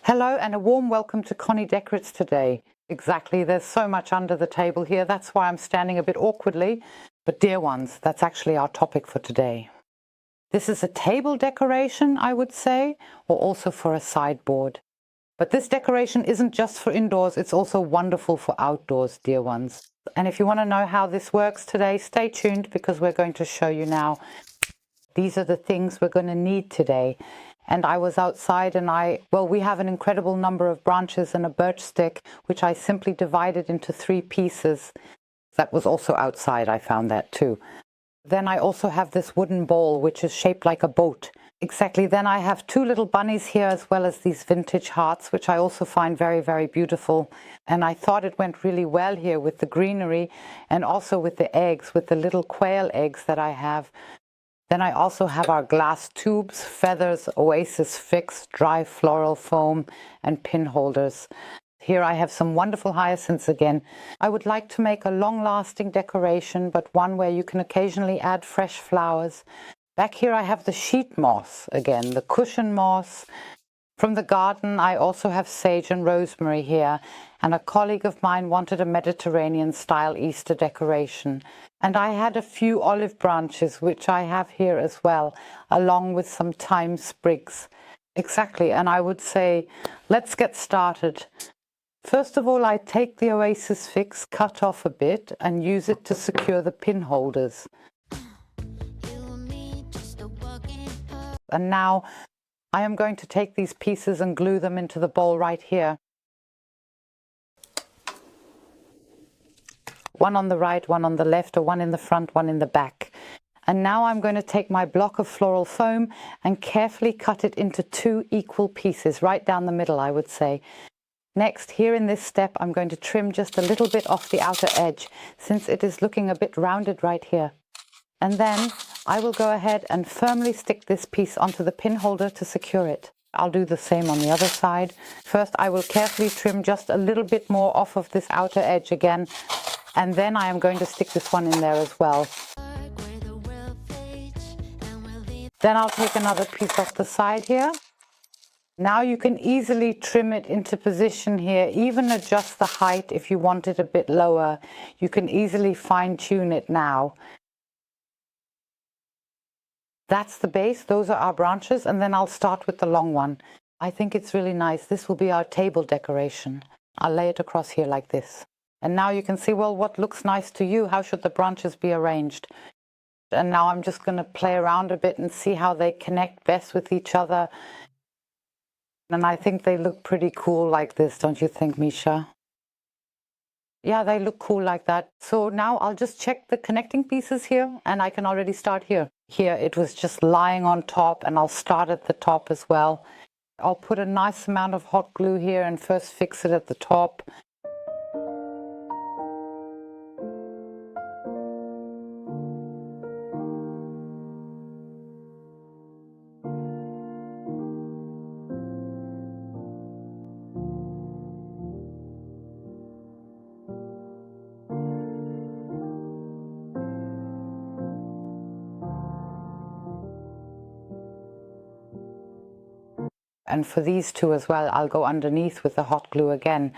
Hello and a warm welcome to Conny Decorates today. Exactly, there's so much under the table here, that's why I'm standing a bit awkwardly. But dear ones, that's actually our topic for today. This is a table decoration, I would say, or also for a sideboard. But this decoration isn't just for indoors, it's also wonderful for outdoors, dear ones. And if you want to know how this works today, stay tuned because we're going to show you now. These are the things we're going to need today. And I was outside and we have an incredible number of branches and a birch stick, which I simply divided into 3 pieces. That was also outside, I found that too. Then I also have this wooden bowl, which is shaped like a boat. Exactly, then I have 2 little bunnies here, as well as these vintage hearts, which I also find very, very beautiful. And I thought it went really well here with the greenery and also with the eggs, with the little quail eggs that I have. Then I also have our glass tubes, feathers, oasis fix, dry floral foam, and pin holders. Here I have some wonderful hyacinths again. I would like to make a long-lasting decoration, but one where you can occasionally add fresh flowers. Back here I have the sheet moss again, the cushion moss. From the garden I also have sage and rosemary here, and a colleague of mine wanted a Mediterranean-style Easter decoration. And I had a few olive branches, which I have here as well, along with some thyme sprigs. Exactly, and I would say, let's get started. First of all, I take the oasis fix, cut off a bit, and use it to secure the pin holders. And now I am going to take these pieces and glue them into the bowl right here. One on the right, one on the left, or one in the front, one in the back. And now I'm going to take my block of floral foam and carefully cut it into 2 equal pieces, right down the middle, I would say. Next, here in this step, I'm going to trim just a little bit off the outer edge, since it is looking a bit rounded right here. And then I will go ahead and firmly stick this piece onto the pin holder to secure it. I'll do the same on the other side. First, I will carefully trim just a little bit more off of this outer edge again. And then I am going to stick this one in there as well. Then I'll take another piece off the side here. Now you can easily trim it into position here, even adjust the height if you want it a bit lower. You can easily fine-tune it now. That's the base, those are our branches, and then I'll start with the long one. I think it's really nice. This will be our table decoration. I'll lay it across here like this. And now you can see, well, what looks nice to you? How should the branches be arranged? And now I'm just going to play around a bit and see how they connect best with each other. And I think they look pretty cool like this, don't you think, Micha? Yeah, they look cool like that. So now I'll just check the connecting pieces here, and I can already start here. Here it was just lying on top, and I'll start at the top as well. I'll put a nice amount of hot glue here and first fix it at the top. And for these 2 as well, I'll go underneath with the hot glue again.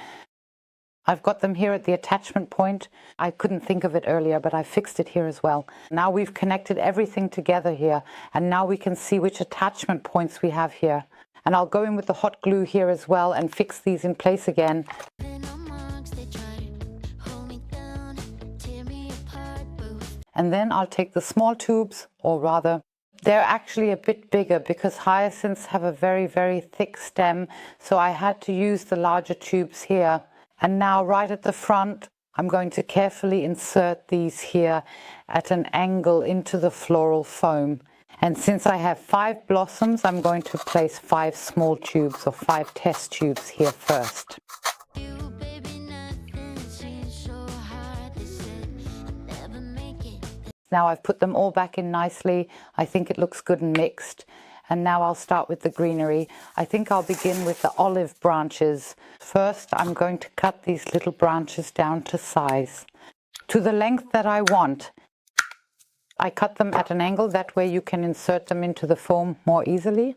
I've got them here at the attachment point. I couldn't think of it earlier, but I fixed it here as well. Now we've connected everything together here, and now we can see which attachment points we have here. And I'll go in with the hot glue here as well and fix these in place again. And then I'll take the small tubes, or rather, they're actually a bit bigger because hyacinths have a very, very thick stem, so I had to use the larger tubes here. And now right at the front, I'm going to carefully insert these here at an angle into the floral foam. And since I have 5 blossoms, I'm going to place 5 small tubes or 5 test tubes here first. Now I've put them all back in nicely. I think it looks good and mixed. And now I'll start with the greenery. I think I'll begin with the olive branches. First, I'm going to cut these little branches down to size, to the length that I want. I cut them at an angle, that way you can insert them into the foam more easily.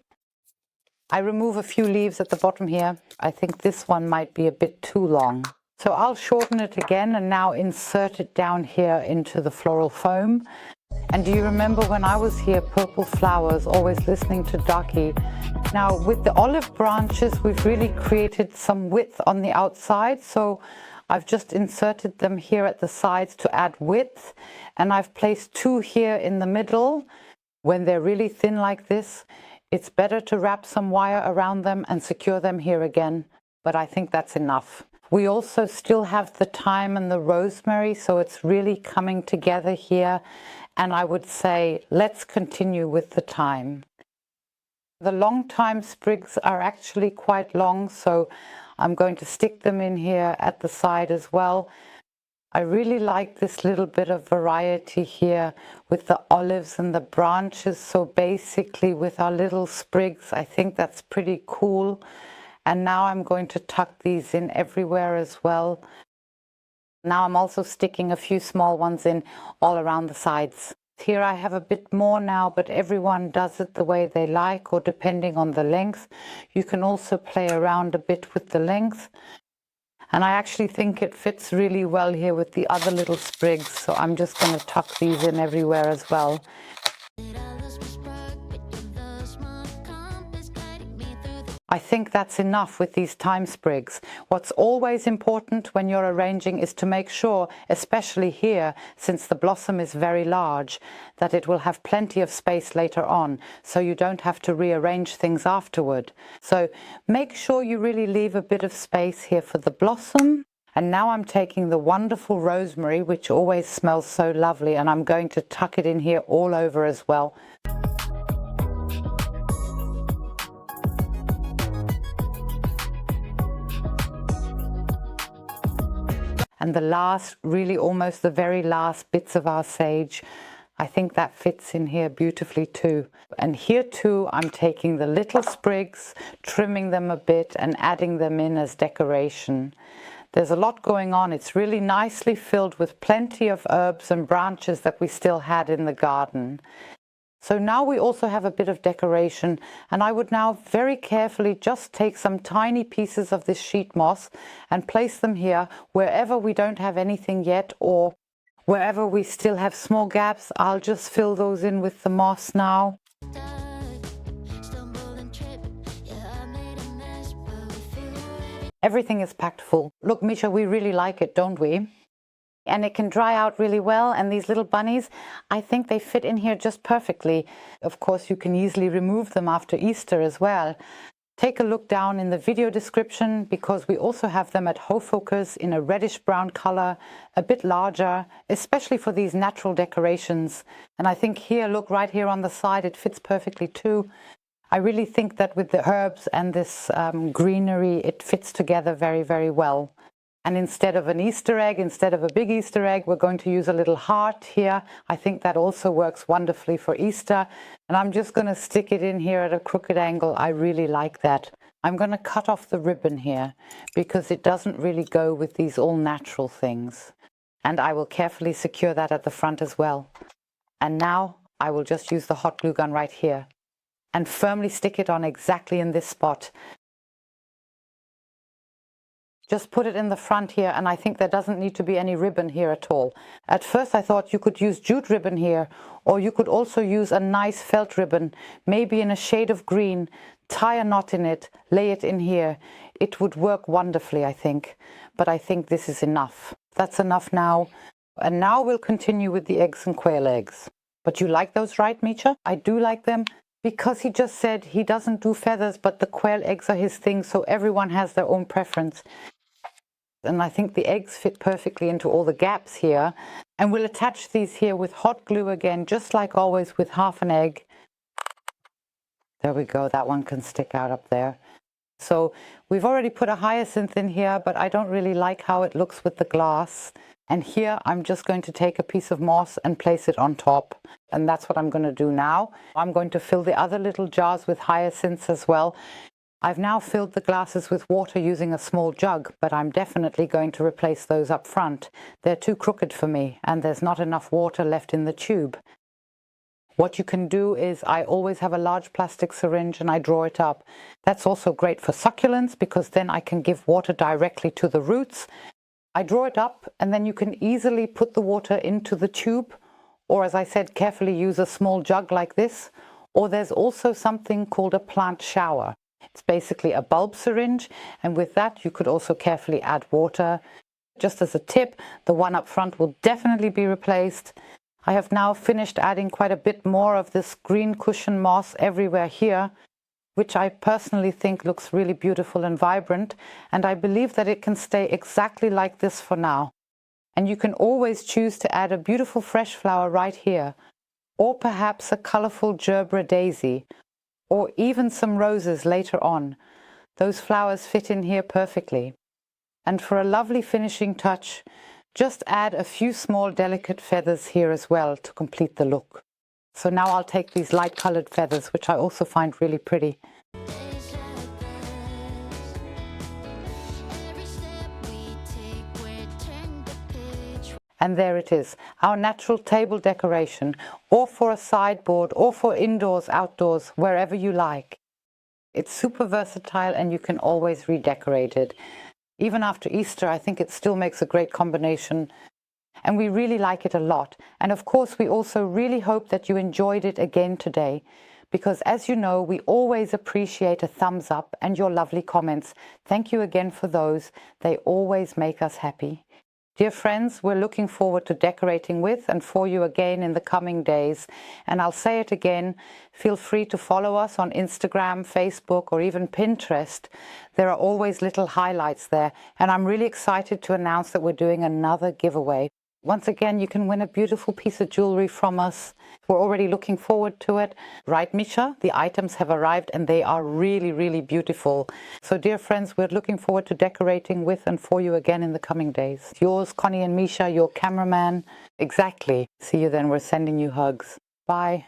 I remove a few leaves at the bottom here. I think this one might be a bit too long. So I'll shorten it again and now insert it down here into the floral foam. And do you remember when I was here, purple flowers, always listening to Ducky? Now with the olive branches, we've really created some width on the outside. So I've just inserted them here at the sides to add width. And I've placed two here in the middle. When they're really thin like this, it's better to wrap some wire around them and secure them here again. But I think that's enough. We also still have the thyme and the rosemary, so it's really coming together here. And I would say, let's continue with the thyme. The long thyme sprigs are actually quite long, so I'm going to stick them in here at the side as well. I really like this little bit of variety here with the olives and the branches. So basically with our little sprigs, I think that's pretty cool. And now I'm going to tuck these in everywhere as well. Now I'm also sticking a few small ones in all around the sides. Here I have a bit more now, but everyone does it the way they like or depending on the length. You can also play around a bit with the length. And I actually think it fits really well here with the other little sprigs. So I'm just going to tuck these in everywhere as well. I think that's enough with these thyme sprigs. What's always important when you're arranging is to make sure, especially here, since the blossom is very large, that it will have plenty of space later on, so you don't have to rearrange things afterward. So make sure you really leave a bit of space here for the blossom. And now I'm taking the wonderful rosemary, which always smells so lovely, and I'm going to tuck it in here all over as well. And the last, really almost the very last bits of our sage, I think that fits in here beautifully too. And here too, I'm taking the little sprigs, trimming them a bit and adding them in as decoration. There's a lot going on. It's really nicely filled with plenty of herbs and branches that we still had in the garden. So now we also have a bit of decoration, and I would now very carefully just take some tiny pieces of this sheet moss and place them here wherever we don't have anything yet, or wherever we still have small gaps. I'll just fill those in with the moss now. Everything is packed full. Look, Micha, we really like it, don't we? And it can dry out really well, and these little bunnies, I think they fit in here just perfectly. Of course, you can easily remove them after Easter as well. Take a look down in the video description, because we also have them at Hofocus in a reddish brown color, a bit larger, especially for these natural decorations. And I think here, look right here on the side, it fits perfectly too. I really think that with the herbs and this greenery, it fits together very, very well. And instead of an Easter egg, instead of a big Easter egg, we're going to use a little heart here. I think that also works wonderfully for Easter. And I'm just going to stick it in here at a crooked angle. I really like that. I'm going to cut off the ribbon here because it doesn't really go with these all natural things. And I will carefully secure that at the front as well. And now I will just use the hot glue gun right here and firmly stick it on exactly in this spot. Just put it in the front here, and I think there doesn't need to be any ribbon here at all. At first I thought you could use jute ribbon here, or you could also use a nice felt ribbon, maybe in a shade of green, tie a knot in it, lay it in here. It would work wonderfully, I think. But I think this is enough. That's enough now. And now we'll continue with the eggs and quail eggs. But you like those, right, Micha? I do like them. Because he just said he doesn't do feathers, but the quail eggs are his thing, so everyone has their own preference. And I think the eggs fit perfectly into all the gaps here. And we'll attach these here with hot glue again, just like always with half an egg. There we go, that one can stick out up there. So we've already put a hyacinth in here, but I don't really like how it looks with the glass. And here I'm just going to take a piece of moss and place it on top. And that's what I'm going to do now. I'm going to fill the other little jars with hyacinths as well. I've now filled the glasses with water using a small jug, but I'm definitely going to replace those up front. They're too crooked for me, and there's not enough water left in the tube. What you can do is, I always have a large plastic syringe and I draw it up. That's also great for succulents because then I can give water directly to the roots. I draw it up and then you can easily put the water into the tube, or as I said, carefully use a small jug like this. Or there's also something called a plant shower. It's basically a bulb syringe, and with that you could also carefully add water. Just as a tip, the one up front will definitely be replaced. I have now finished adding quite a bit more of this green cushion moss everywhere here, which I personally think looks really beautiful and vibrant, and I believe that it can stay exactly like this for now. And you can always choose to add a beautiful fresh flower right here, or perhaps a colorful gerbera daisy, or even some roses later on. Those flowers fit in here perfectly. And for a lovely finishing touch, just add a few small delicate feathers here as well to complete the look. So now I'll take these light colored feathers, which I also find really pretty. And there it is, our natural table decoration, or for a sideboard, or for indoors, outdoors, wherever you like. It's super versatile and you can always redecorate it. Even after Easter, I think it still makes a great combination. And we really like it a lot. And of course, we also really hope that you enjoyed it again today. Because as you know, we always appreciate a thumbs up and your lovely comments. Thank you again for those. They always make us happy. Dear friends, we're looking forward to decorating with and for you again in the coming days. And I'll say it again, feel free to follow us on Instagram, Facebook, or even Pinterest. There are always little highlights there. And I'm really excited to announce that we're doing another giveaway. Once again, you can win a beautiful piece of jewelry from us. We're already looking forward to it. Right, Micha? The items have arrived and they are really, really beautiful. So dear friends, we're looking forward to decorating with and for you again in the coming days. Yours, Conny and Micha, your cameraman. Exactly. See you then. We're sending you hugs. Bye.